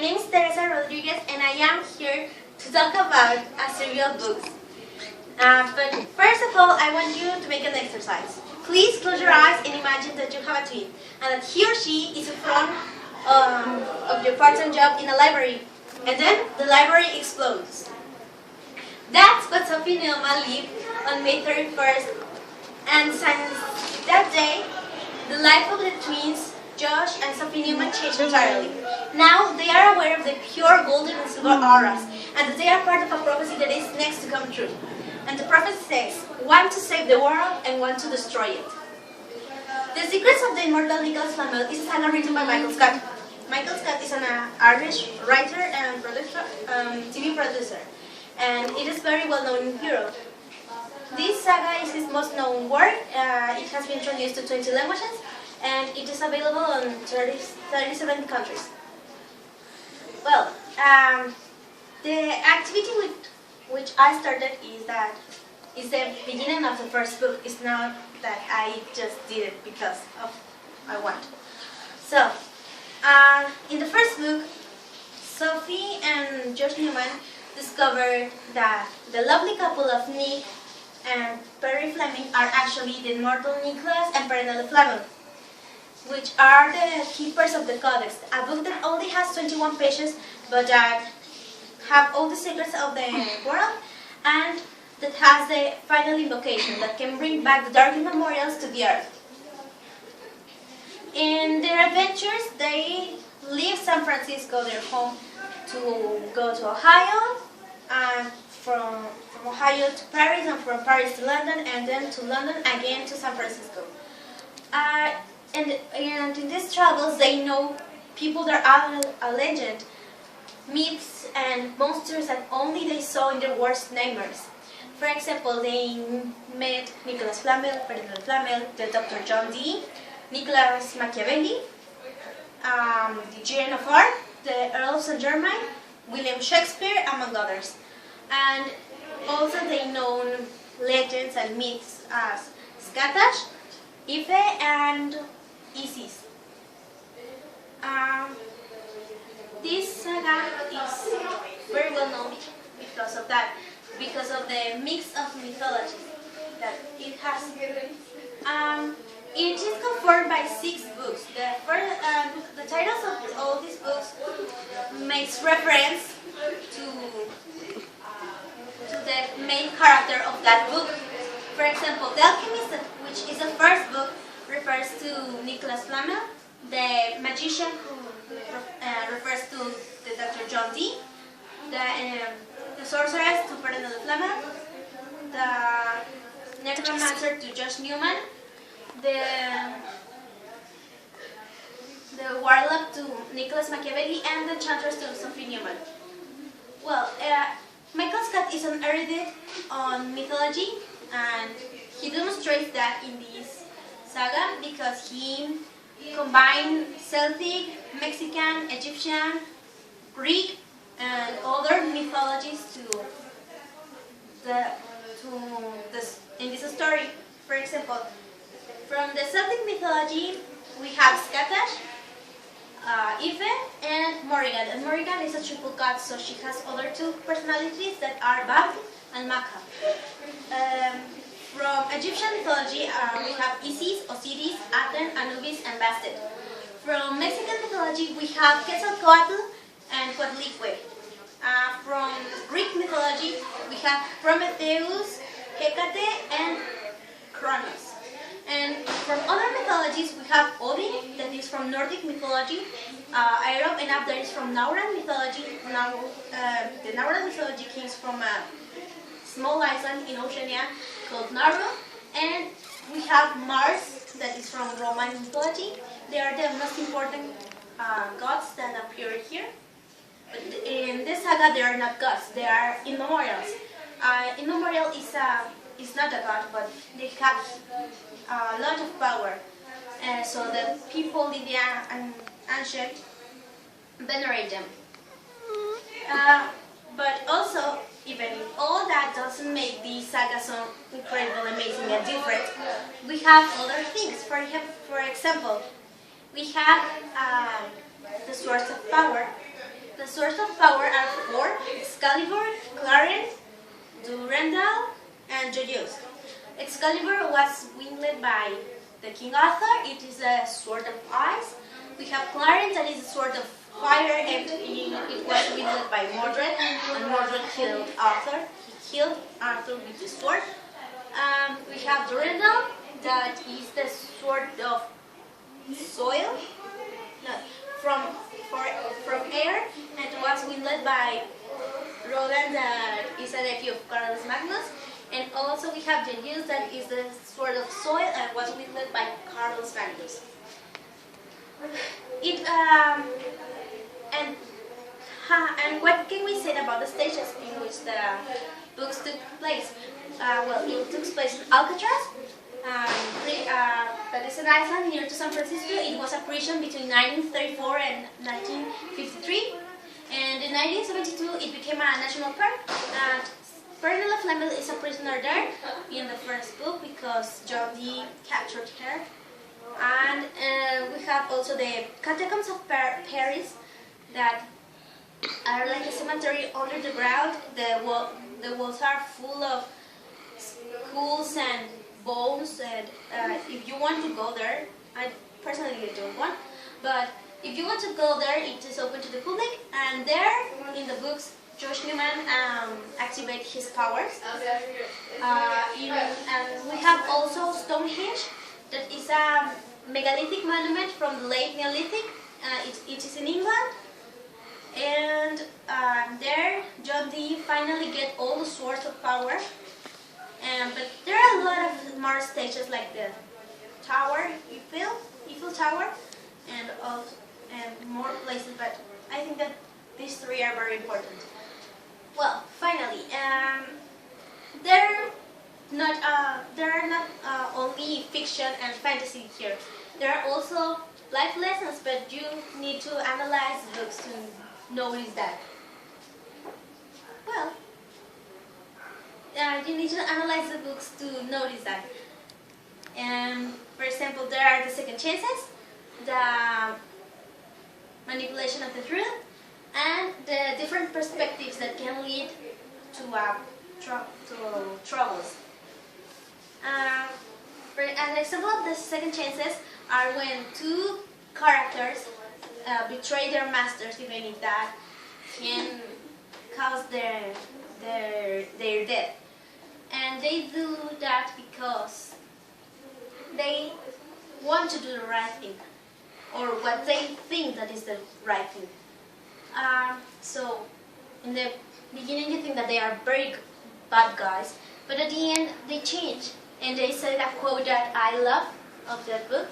My name is Teresa Rodríguez and I am here to talk about a series of books. But first of all, I want you to make an exercise. Please close your eyes and imagine that you have a twin and that he or she is in front of your part-time job in a library. And then the library explodes. That's what Sophie and Neoma lived on May 31st. And since that day, the life of the twins, Josh and Sophie Newman, changed entirely. Now they are aware of the pure golden and silver auras, and that they are part of a prophecy that is next to come true. And the prophecy says, one to save the world and one to destroy it. The Secrets of the Immortal Flamel is a saga written by Michael Scott. Michael Scott is an Irish writer and TV producer, and it is very well known in Europe. This saga is his most known work. It has been traduced to 20 languages, and it is available on 37 countries. Well, the activity with which I started is the beginning of the first book. It's not that I just did it because of I want. So, in the first book, Sophie and Josh Newman discovered that the lovely couple of Nick and Perry Fleming are actually the immortal Nicholas and Fernanda Flamel, which are the keepers of the Codex, a book that only has 21 pages, but that have all the secrets of the world, and that has the final invocation that can bring back the dark memorials to the earth. In their adventures, they leave San Francisco, their home, to go to Ohio, and from Ohio to Paris, and from Paris to London, and then to London again to San Francisco. And in these travels, they know people that are a legend, myths and monsters that only they saw in their worst nightmares. For example, they met Nicholas Flamel, Ferdinand Flamel, the Dr. John Dee, Nicholas Machiavelli, the Joan of Arc, the Earl of Saint Germain, William Shakespeare, among others. And also they know legends and myths as Scatash, Ife, and Isis. This saga is very well known because of that, because of the mix of mythology that it has. It is conformed by 6 books. The titles of all these books makes reference to the main character of that book. For example, The Alchemist, which is the first book, refers to Nicholas Flamel. The Magician, who refers to the Dr. John Dee. The Sorceress to Fernanda Flamel. The Necromancer to Josh Newman. The Warlock to Nicholas Machiavelli, and the Enchantress to Sophie Newman. Well, Michael Scott is an erudite on mythology, and he demonstrates that in this saga because he combined Celtic, Mexican, Egyptian, Greek, and other mythologies in this story. For example, from the Celtic mythology, we have Scatash, Ife, and Morrigan. And Morrigan is a triple god, so she has other 2 personalities that are Bab and Maca. From Egyptian mythology, we have Isis, Osiris, Aten, Anubis, and Bastet. From Mexican mythology, we have Quetzalcoatl and Coatlicue. From Greek mythology, we have Prometheus, Hecate, and Kronos. And from other mythologies, we have Odin, that is from Nordic mythology, Aerop and Ab, that is from Nauran mythology. The Nauran mythology comes from a small island in Oceania called Nauru. And we have Mars, that is from Roman mythology. They are the most important gods that appear here. But in this saga, they are not gods, they are immemorials. Immemorial is not a god, but they have a lot of power. So the people in the ancient venerate them. But also, even if all that doesn't make the saga so incredible, amazing, and different, we have other things. For example, we have the source of power. The source of power are four: Excalibur, Clarence, Durandal, and Joyeuse. Excalibur was wielded by the King Arthur. It is a sword of ice. We have Clarence, that is a sword of fire, and it was wielded by Mordred, and Mordred killed Arthur. He killed Arthur with the sword. We have Durandal, that is the sword of soil, no, from air, and was wielded by Roland, that is a nephew of Carlos Magnus. And also we have Joyeuse, that is the sword of soil, and was wielded by Carlos Magnus. And what can we say about the stages in which the books took place? Well, it took place in Alcatraz, that is an island near to San Francisco. It was a prison between 1934 and 1953. And in 1972, it became a national park. Flamel is a prisoner there in the first book because John Dee captured her. And we have also the catacombs of Paris that are like a cemetery under the ground. The walls are full of skulls and bones, and if you want to go there, I personally don't want, but if you want to go there, it is open to the public, and there in the books, Josh Newman activates his powers. And we have also Stonehenge, that is a megalithic monument from the late Neolithic. It is in England. And there, John Dee finally gets all the swords of power. But there are a lot of more stages, like the Tower, Eiffel Tower, and more places. But I think that these three are very important. Well, finally, there are not only fiction and fantasy here. There are also life lessons, but you need to analyze the books to notice that. Well, you need to analyze the books to notice that. For example, there are the second chances, the manipulation of the truth, and the different perspectives that can lead to troubles. For an example of the second chances are when two characters betray their masters, even if that can cause their death. And they do that because they want to do the right thing, or what they think that is the right thing. So in the beginning you think that they are very bad guys, but at the end they change, and they say that quote that I love of that book,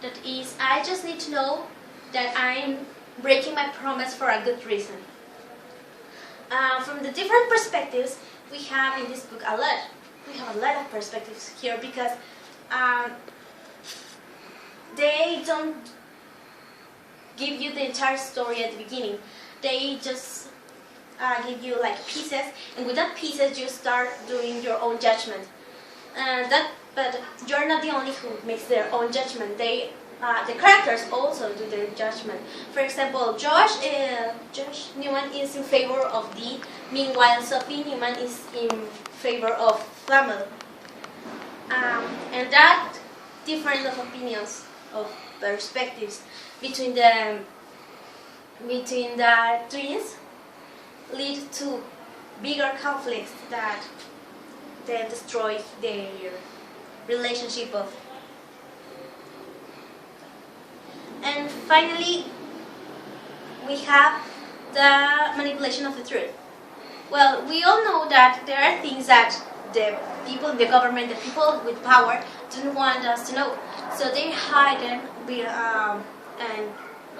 that is, I just need to know that I'm breaking my promise for a good reason. From the different perspectives we have in this book, we have a lot of perspectives here, because they don't give you the entire story at the beginning. They just give you like pieces, and with that pieces you start doing your own judgment. But you're not the only who makes their own judgment. The characters also do their judgment. For example, Josh Newman is in favor of Dee, meanwhile Sophie Newman is in favor of Flamel. And that difference of opinions, of perspectives between the twins lead to bigger conflicts that then destroy their relationship of. And finally, we have the manipulation of the truth. Well, we all know that there are things that the people in the government, the people with power, don't want us to know. So they hide them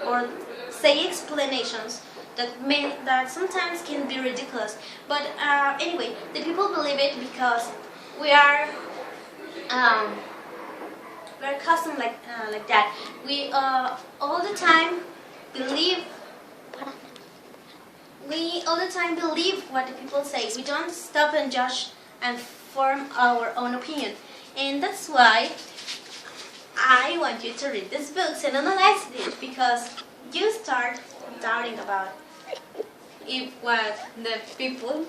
or say explanations that sometimes can be ridiculous. But anyway, the people believe it because we are we're accustomed like that. We all the time believe what the people say. We don't stop and judge and form our own opinion. And that's why I want you to read these books and analyze it, because you start doubting about if what the people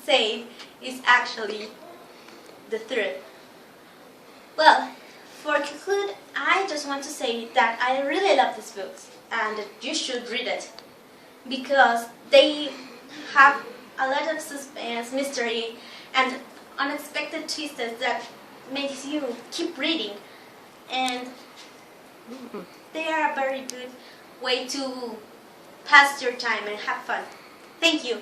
say is actually the truth. Well, for conclude, I just want to say that I really love these books and that you should read it because they have a lot of suspense, mystery, and unexpected twists that makes you keep reading. And they are a very good way to pass your time and have fun. Thank you.